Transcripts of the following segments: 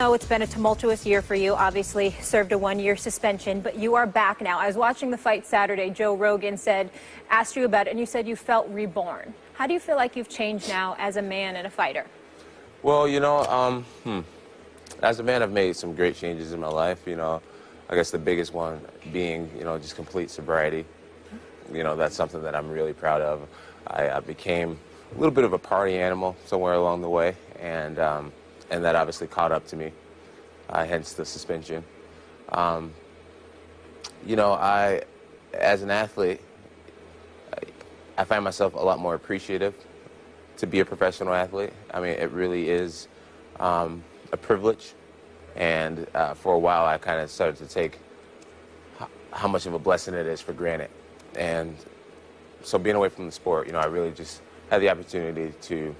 Oh, it's been a tumultuous year for you. Obviously, served a one-year suspension, but you are back now. I was watching the fight Saturday. Joe Rogan asked you about it, and you said you felt reborn. How do you feel like you've changed now as a man and a fighter? Well, you know, as a man, I've made some great changes in my life. You know, I guess the biggest one being, you know, just complete sobriety. You know, that's something that I'm really proud of. I became a little bit of a party animal somewhere along the way, and that obviously caught up to me, hence the suspension. You know, as an athlete, I find myself a lot more appreciative to be a professional athlete. I mean, it really is a privilege, and for a while I kind of started to take how much of a blessing it is for granted. And so being away from the sport, you know, I really just had the opportunity to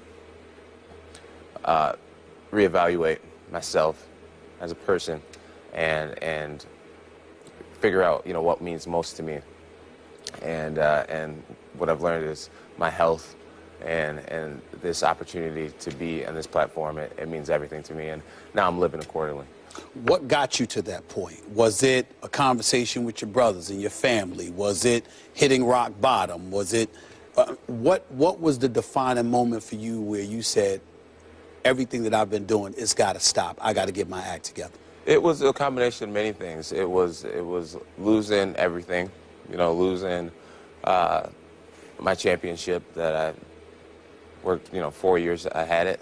reevaluate myself as a person and figure out, you know, what means most to me. And what I've learned is my health and this opportunity to be on this platform, it means everything to me, and now I'm living accordingly. What got you to that point? Was it a conversation with your brothers and your family? Was it hitting rock bottom? Was it what was the defining moment for you where you said, everything that I've been doing, it's got to stop. I got to get my act together? It was a combination of many things. It was losing everything, you know, losing my championship that I worked, you know, 4 years I had it.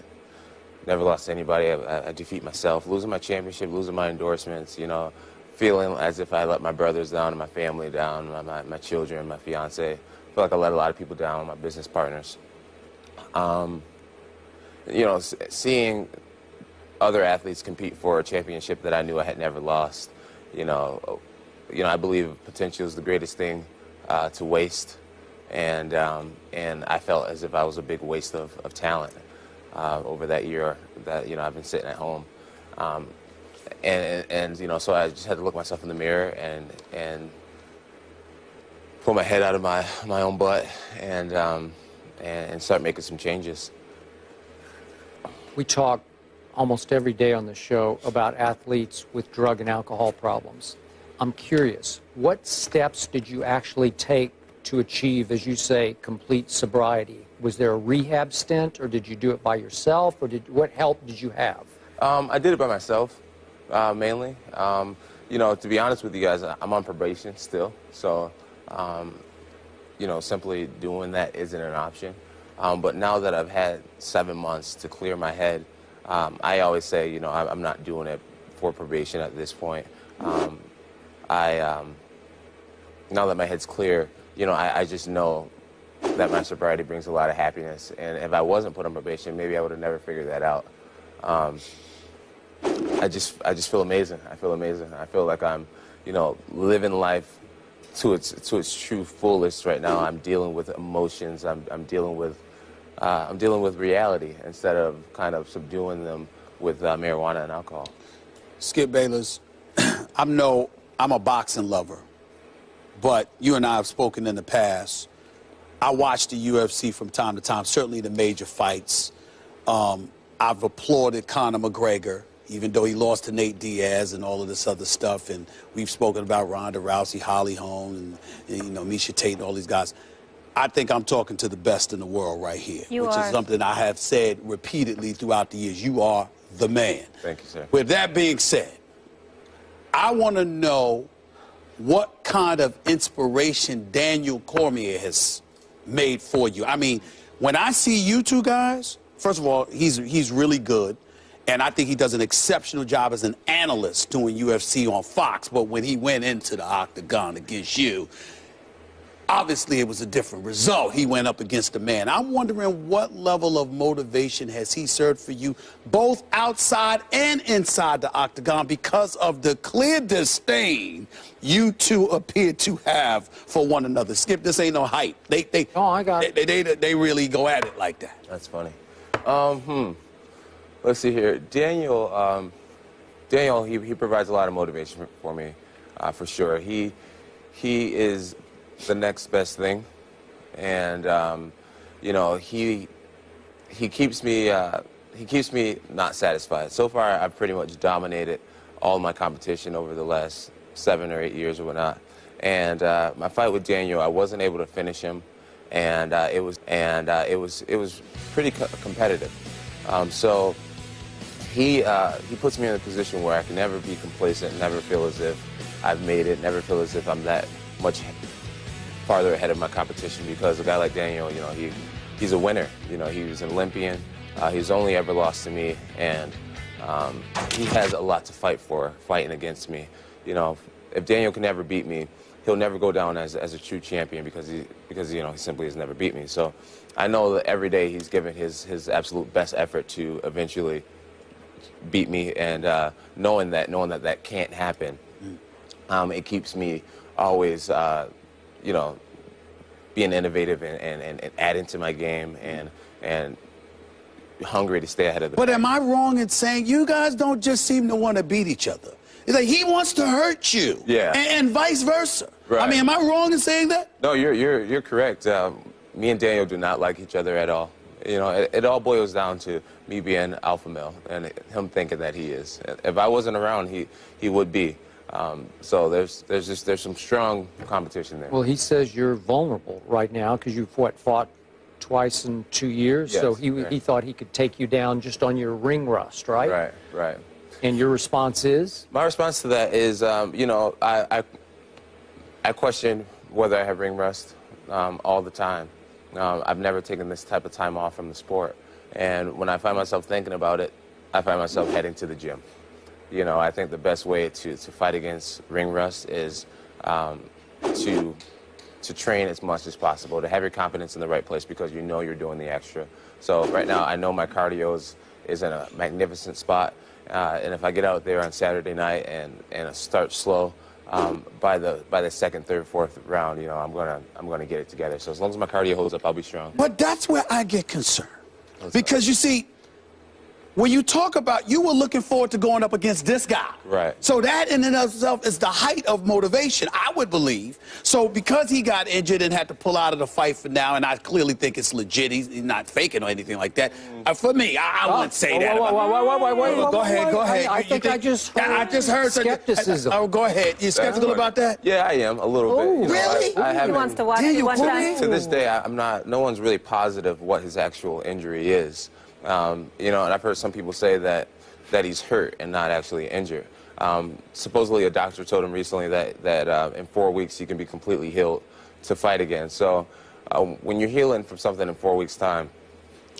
Never lost to anybody. I defeat myself. Losing my championship, losing my endorsements, you know, feeling as if I let my brothers down and my family down, my children, my fiance. I feel like I let a lot of people down, my business partners. You know, seeing other athletes compete for a championship that I knew I had never lost, you know, I believe potential is the greatest thing to waste, and I felt as if I was a big waste of talent over that year that, you know, I've been sitting at home, and you know, so I just had to look myself in the mirror and pull my head out of my own butt and start making some changes. We talk almost every day on the show about athletes with drug and alcohol problems. I'm curious, what steps did you actually take to achieve, as you say, complete sobriety? Was there a rehab stint, or did you do it by yourself, or what help did you have? I did it by myself, mainly. You know, to be honest with you guys, I'm on probation still, so you know, simply doing that isn't an option. But now that I've had 7 months to clear my head, I always say, you know, I'm not doing it for probation at this point. Now that my head's clear, you know, I just know that my sobriety brings a lot of happiness. And if I wasn't put on probation, maybe I would have never figured that out. I just feel amazing. I feel amazing. I feel like I'm, you know, living life to its true fullest right now. I'm dealing with emotions. I'm dealing with reality instead of kind of subduing them with marijuana and alcohol. Skip Bayless, I'm a boxing lover, but you and I have spoken in the past. I watch the UFC from time to time, certainly the major fights. I've applauded Conor McGregor, even though he lost to Nate Diaz and all of this other stuff. And we've spoken about Ronda Rousey, Holly Holm, and you know, Miesha Tate and all these guys. I think I'm talking to the best in the world right here, which is something I have said repeatedly throughout the years. You are the man. Thank you, sir. With that being said, I want to know what kind of inspiration Daniel Cormier has made for you. I mean, when I see you two guys, first of all, he's really good. And I think he does an exceptional job as an analyst doing UFC on Fox. But when he went into the octagon against you, obviously it was a different result. He went up against a man. I'm wondering what level of motivation has he served for you, both outside and inside the octagon, because of the clear disdain you two appear to have for one another. Skip, this ain't no hype. I got it. They really go at it like that. That's funny. Let's see here. Daniel, he provides a lot of motivation for me, for sure. He is the next best thing, and you know, he keeps me he keeps me not satisfied. So far, I've pretty much dominated all my competition over the last 7 or 8 years or whatnot. And my fight with Daniel, I wasn't able to finish him, and it was pretty competitive. So he puts me in a position where I can never be complacent, never feel as if I've made it, never feel as if I'm that much farther ahead of my competition, because a guy like Daniel, you know, he's a winner. You know, he was an Olympian. He's only ever lost to me, and he has a lot to fight for, fighting against me. You know, if Daniel can never beat me, he'll never go down as a true champion, because you know, he simply has never beat me. So I know that every day he's given his absolute best effort to eventually beat me, and knowing that can't happen, it keeps me always, you know, being innovative and adding to my game and hungry to stay ahead of the But pack. am I wrong in saying you guys don't just seem to want to beat each other? It's like he wants to hurt you, Yeah, and vice versa. Right. I mean, am I wrong in saying that? No, you're correct. Me and Daniel do not like each other at all. You know, it all boils down to me being alpha male and him thinking that he is. If I wasn't around, he would be. So there's some strong competition there. Well, he says you're vulnerable right now because you've fought twice in 2 years. Yes, so he right. thought he could take you down just on your ring rust, right? Right. And your response is? My response to that is, you know, I question whether I have ring rust all the time. I've never taken this type of time off from the sport. And when I find myself thinking about it, I find myself heading to the gym. You know, I think the best way to fight against ring rust is to train as much as possible, to have your confidence in the right place, because you know you're doing the extra. So right now, I know my cardio is in a magnificent spot. And if I get out there on Saturday night and start slow, by the second, third, fourth round, you know, I'm gonna get it together. So as long as my cardio holds up, I'll be strong. But that's where I get concerned. Because you see, when you talk about, you were looking forward to going up against this guy. Right. So that in and of itself is the height of motivation, I would believe. So because he got injured and had to pull out of the fight for now, and I clearly think it's legit, he's not faking or anything like that. For me, I wouldn't say that. Go ahead. I think I just heard skepticism. Oh, go ahead. You skeptical about that? Yeah, I am a little bit. You know, Really? I He haven't- wants to watch you one time. To this day, I'm not. No one's really positive what his actual injury is. You know, and I've heard some people say that he's hurt and not actually injured. Supposedly, a doctor told him recently that in 4 weeks he can be completely healed to fight again. So when you're healing from something in 4 weeks' time,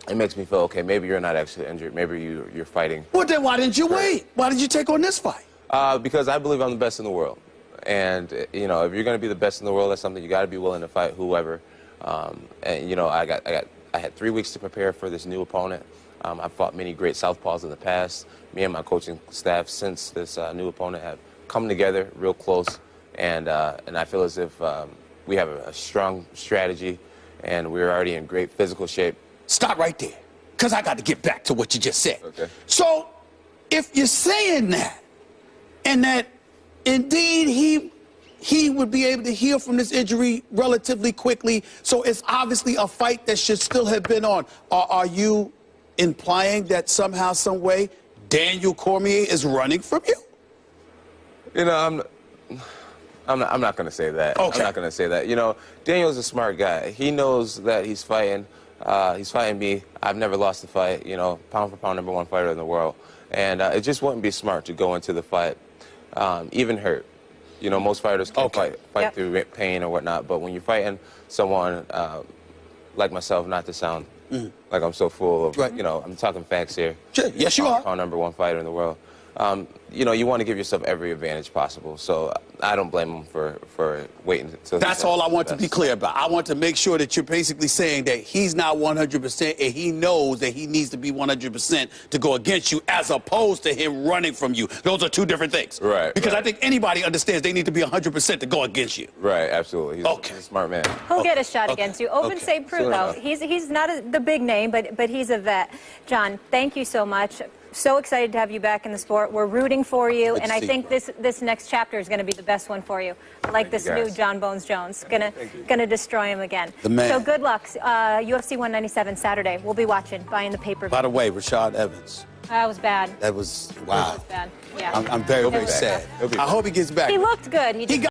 it makes me feel, okay, maybe you're not actually injured. Maybe you're fighting. Well, then why didn't you wait? Why did you take on this fight? Because I believe I'm the best in the world. And, you know, if you're going to be the best in the world, that's something you got to be willing to fight whoever. And, you know, I had 3 weeks to prepare for this new opponent. I've fought many great southpaws in the past. Me and my coaching staff since this new opponent have come together real close. And I feel as if we have a strong strategy, and we're already in great physical shape. Stop right there, because I got to get back to what you just said. Okay. So if you're saying that, and that indeed he would be able to heal from this injury relatively quickly, so it's obviously a fight that should still have been on, are you implying that somehow, some way, Daniel Cormier is running from you? You know, I'm not going to say that. Okay. I'm not going to say that. You know, Daniel's a smart guy. He knows that he's fighting. He's fighting me. I've never lost a fight. You know, pound for pound, #1 fighter in the world. And it just wouldn't be smart to go into the fight, even hurt. You know, most fighters can fight Yep. through pain or whatnot. But when you're fighting someone like myself, not to sound like I'm so full of, you know, I'm talking facts here. Sure. Yes, you are. Pound #1 fighter in the world. You know, you want to give yourself every advantage possible. So I don't blame him for waiting until. That's all I want to be clear about. I want to make sure that you're basically saying that he's not 100% and he knows that he needs to be 100% to go against you, as opposed to him running from you. Those are two different things. Right. Because I think anybody understands they need to be 100% to go against you. Right, absolutely. He's a smart man. He'll get a shot against you. Open St. Preux, though. He's not the big name, but he's a vet. Jon, thank you so much. so excited to have you back in the sport. We're rooting for you, Good and to I see think you. this next chapter is going to be the best one for you. Like Thank this you, new guys. Jon Bones Jones, gonna destroy him again. The man. So good luck. UFC 197 Saturday. We'll be watching, buying the pay-per-view. By the way, Rashad Evans. That was bad. That was That wow. was bad. Yeah. I'm very, He'll be very back. sad. He'll be I back. hope he gets back. He looked good. He He just